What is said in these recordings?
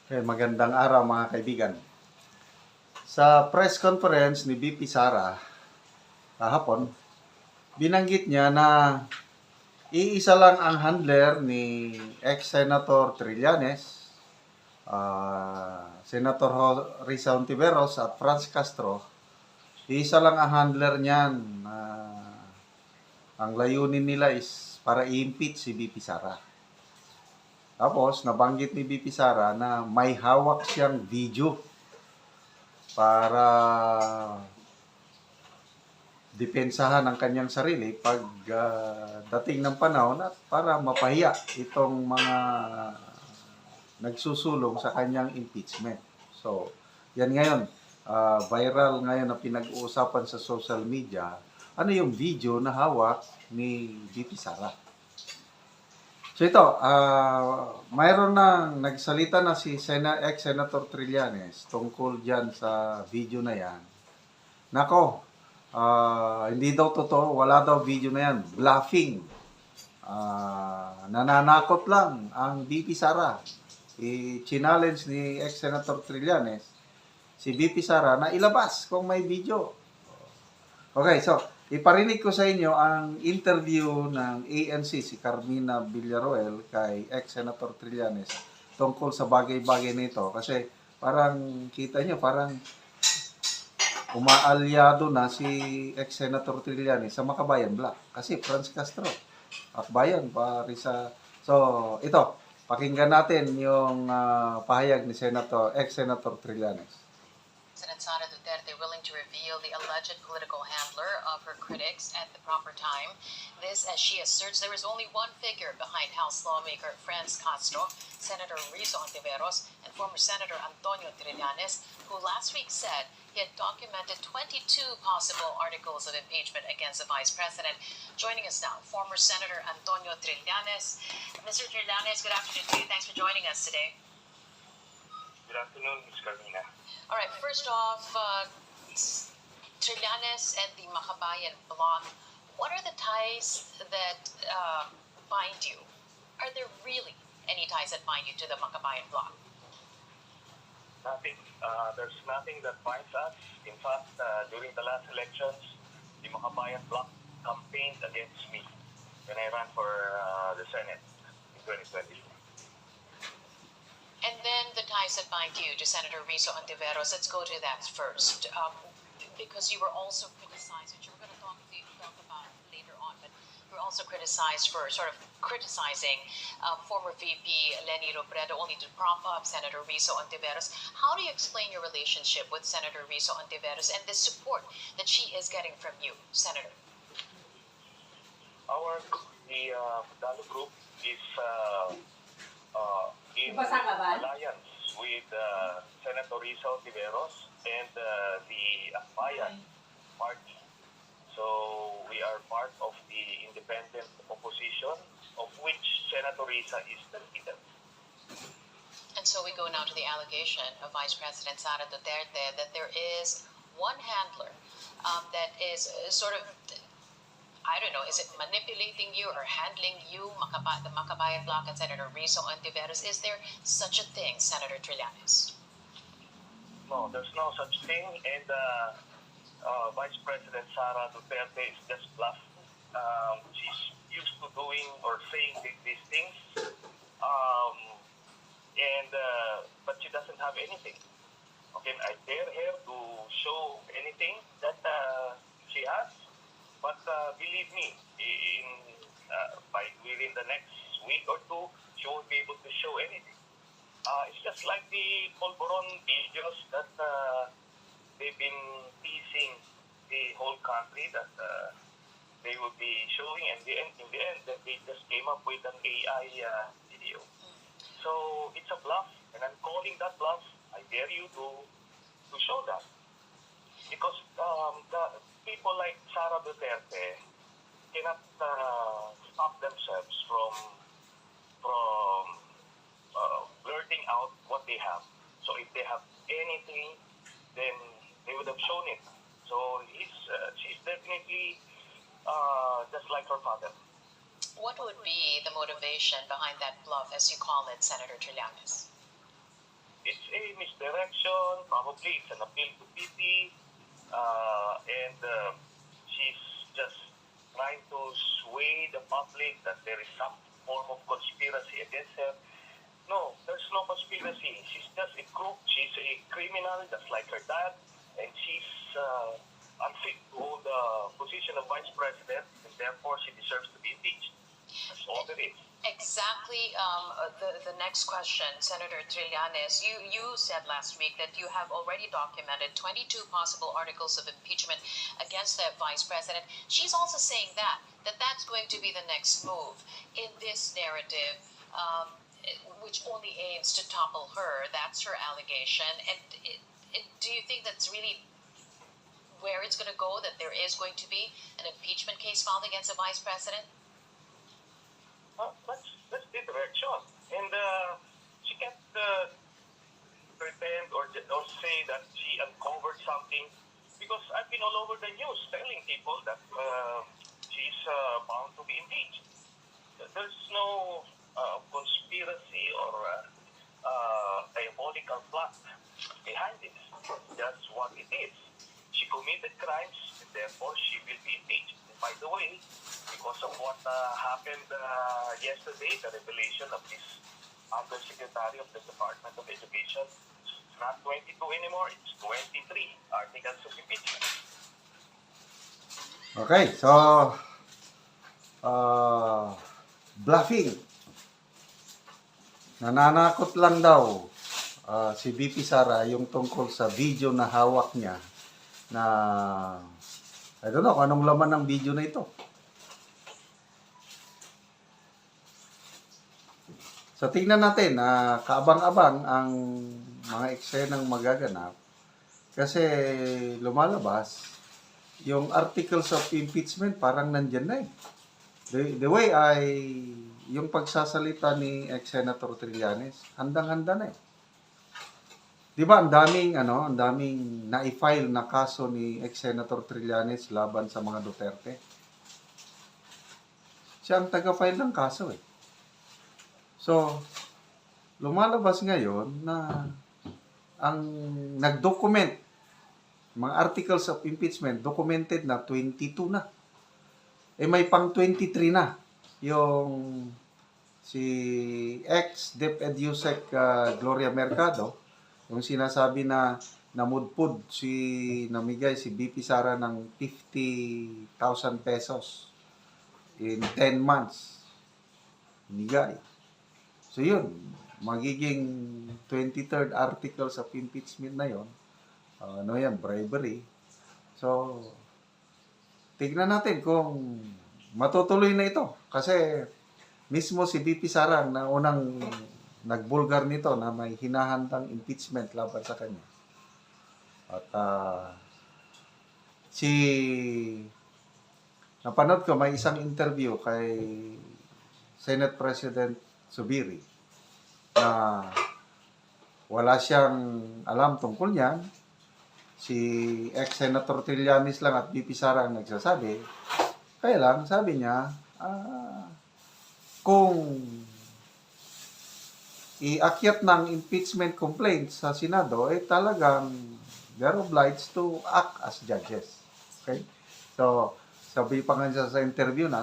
Magandang araw mga kaibigan. Sa press conference ni VP Sara kahapon, binanggit niya na iisa lang ang handler ni ex-Senator Trillanes, Senator Risa Hontiveros at Franz Castro. Iisa lang ang handler niyan. Ang layunin nila is para i-impeach si VP Sara. Tapos, nabanggit ni VP Sara na may hawak siyang video para depensahan ang kanyang sarili pag dating ng panahon at para mapahiya itong mga nagsusulong sa kanyang impeachment. So, yan ngayon, viral ngayon na pinag-uusapan sa social media, ano yung video na hawak ni VP Sara. So ito, mayroon nang nagsalita na si ex-Senator Trillanes tungkol dyan sa video na yan. Nako, hindi daw totoo, wala daw video na yan. Bluffing. Nananakot lang ang VP Sara. I-challenge ni ex-Senator Trillanes si VP Sara na ilabas kung may video. Okay, so iparinig ko sa inyo ang interview ng ANC si Carmina Villaruel kay ex-Senator Trillanes tungkol sa bagay-bagay nito. Kasi parang kita nyo, parang umaalyado na si ex-Senator Trillanes sa Makabayan Black. Kasi Franz Castro, Akbayan, Parisa. So, ito, pakinggan natin yung pahayag ni ex-Senator Trillanes. President Sara Duterte willing to reveal the alleged political handler of her critics at the proper time. This, as she asserts, there is only one figure behind House lawmaker Franz Castro, Senator Risa Hontiveros, and former Senator Antonio Trillanes, who last week said he had documented 22 possible articles of impeachment against the Vice President. Joining us now, former Senator Antonio Trillanes. Mr. Trillanes, good afternoon to you. Thanks for joining us today. Good afternoon, Ms. Carmina. All right, first off, Trillanes and the Makabayan bloc, what are the ties that bind you? Are there really any ties that bind you to the Makabayan bloc? Nothing. There's nothing that binds us. In fact, during the last elections, the Makabayan bloc campaigned against me when I ran for the Senate in 2020. And then the ties that bind you to Senator Risa Hontiveros, let's go to that first. Because you were also criticized, which we're going to talk about later on, but you were also criticized for sort of criticizing former VP Leni Robredo only to prop up Senator Risa Hontiveros. How do you explain your relationship with Senator Risa Hontiveros and the support that she is getting from you, Senator? The Dalo group is in alliance with Senator Risa Hontiveros and the Akbayan party. So we are part of the independent opposition, of which Senator Risa is the leader. And so we go now to the allegation of Vice President Sara Duterte that there is one handler that is sort of, I don't know, is it manipulating you or handling you, the Makabayan bloc and Senator Risa Hontiveros? Is there such a thing, Senator Trillanes? No, there's no such thing, and Vice President Sara Duterte is just bluffing. She's used to doing or saying these things, but she doesn't have anything. Okay, I dare her to show anything that she has. But believe me, within the next week or two, she won't be able to show anything. It's just like the Polvoron videos that they've been teasing the whole country that they will be showing, and in the end, they just came up with an AI video. So it's a bluff, and I'm calling that bluff. I dare you to show that, because the people like Sara Duterte cannot stop themselves from blurting out what they have. So if they have anything, then they would have shown it. So she's definitely just like her father. What would be the motivation behind that bluff, as you call it, Senator Trillanes? it's a misdirection. Probably it's an appeal to pity, and she's just trying to sway the public that there is some form of conspiracy against her. No, there's no conspiracy. She's just a crook. She's a criminal, just like her dad, and she's unfit to hold the position of vice president, and therefore she deserves to be impeached. That's all there is. Exactly. The next question, Senator Trillanes, you said last week that you have already documented 22 possible articles of impeachment against the vice president. She's also saying that that's going to be the next move in this narrative, which only aims to topple her. That's her allegation. And do you think that's really where it's going to go, that there is going to be an impeachment case filed against the vice president? That's the direction. And she can't pretend or say that she uncovered something, because I've been all over the news telling people that she's bound to be impeached. There's no conspiracy or diabolical plot behind this. That's what it is. She committed crimes, and therefore she will be impeached. And by the way, because of what happened yesterday, the revelation of this Undersecretary of the Department of Education, it's not 22 anymore, it's 23 articles of impeachment. Okay, so bluffing. Nananakot lang daw si VP Sara yung tungkol sa video na hawak niya na I don't know kung anong laman ng video na ito. So tingnan natin na kaabang-abang ang mga eksenang magaganap kasi lumalabas yung articles of impeachment parang nandyan na eh. The way yung pagsasalita ni ex-Senator Trillanes, handang-handa na eh. 'Di ba ang daming na-file na kaso ni ex-Senator Trillanes laban sa mga Duterte. Siya ang taga-file ng kaso eh. So, lumalabas ngayon na ang nag-document, mga articles of impeachment, documented na 22 na. Eh may pang 23 na. Yung si ex-DepEd-USEC Gloria Mercado, yung sinasabi na namudpud namigay si BP Sara ng 50,000 pesos in 10 months. Nigay. So yun, magiging 23rd articles of impeachment na yun. Bribery. So, tignan natin kung matutuloy na ito. Kasi mismo si BP Sara na unang nagbulgar nito na may hinahandang impeachment laban sa kanya. At napanood ko may isang interview kay Senate President Zubiri na wala siyang alam tungkol niyan. Si ex-Senator Trillanes lang at VP Sara ang nagsasabi. Kaya lang, sabi niya, kung iakyat ng impeachment complaint sa Senado, talagang they're obliged to act as judges. Okay? So, sabi pa nga siya sa interview na,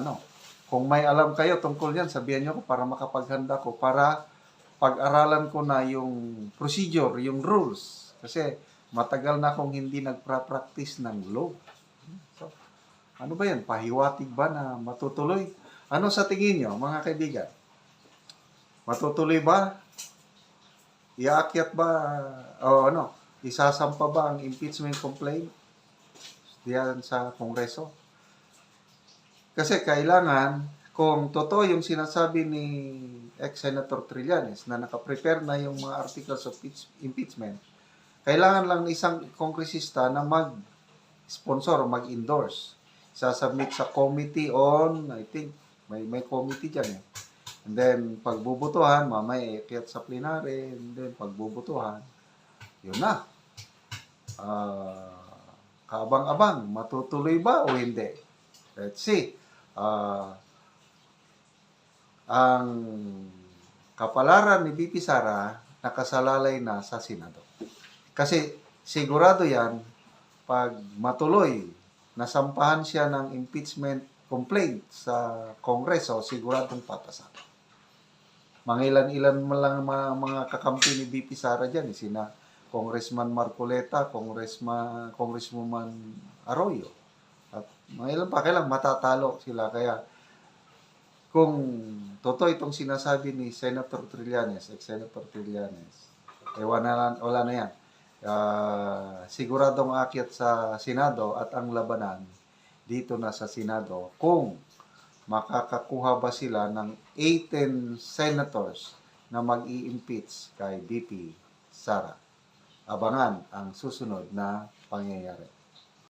kung may alam kayo tungkol yan, sabihan niyo ko para makapaghanda ko, para pag-aralan ko na yung procedure, yung rules. Kasi matagal na akong hindi nagpa-practice ng law. So, ano ba yan? Pahiwatig ba na matutuloy? Ano sa tingin niyo, mga kaibigan? Matutuloy ba? Iaakyat ba? Isasampa ba ang impeachment complaint diyan sa Kongreso? Kasi kailangan, kung totoo yung sinasabi ni ex-Senator Trillanes na nakaprepare na yung mga articles of impeachment, kailangan lang isang kongresista na mag-sponsor, mag-endorse. Sasubmit sa committee on, I think, may committee dyan eh. And then, pagbubutuhan, mamaya ikyat sa plenary, and then pagbubutuhan, yun na. Kaabang-abang, matutuloy ba o hindi? Let's see. Ang kapalaran ni BP Sara nakasalalay na sa Senado. Kasi sigurado yan, pag matuloy, nasampahan siya ng impeachment complaint sa Kongreso, siguradong papasa. Mangilan-ilan man lang mga kakampi ni BP Sara dyan, sina Congressman Marcoleta, Congresswoman Arroyo. At mga ilan pa, kailang matatalo sila. Kaya kung totoo itong sinasabi ni Senator Trillanes, ex-Senator Trillanes, wala na yan. Siguradong aakyat sa Senado at ang labanan dito na sa Senado kung makakakuha ba sila ng 18 senators na mag-i-impeach kay BP Sara. Abangan ang susunod na pangyayari.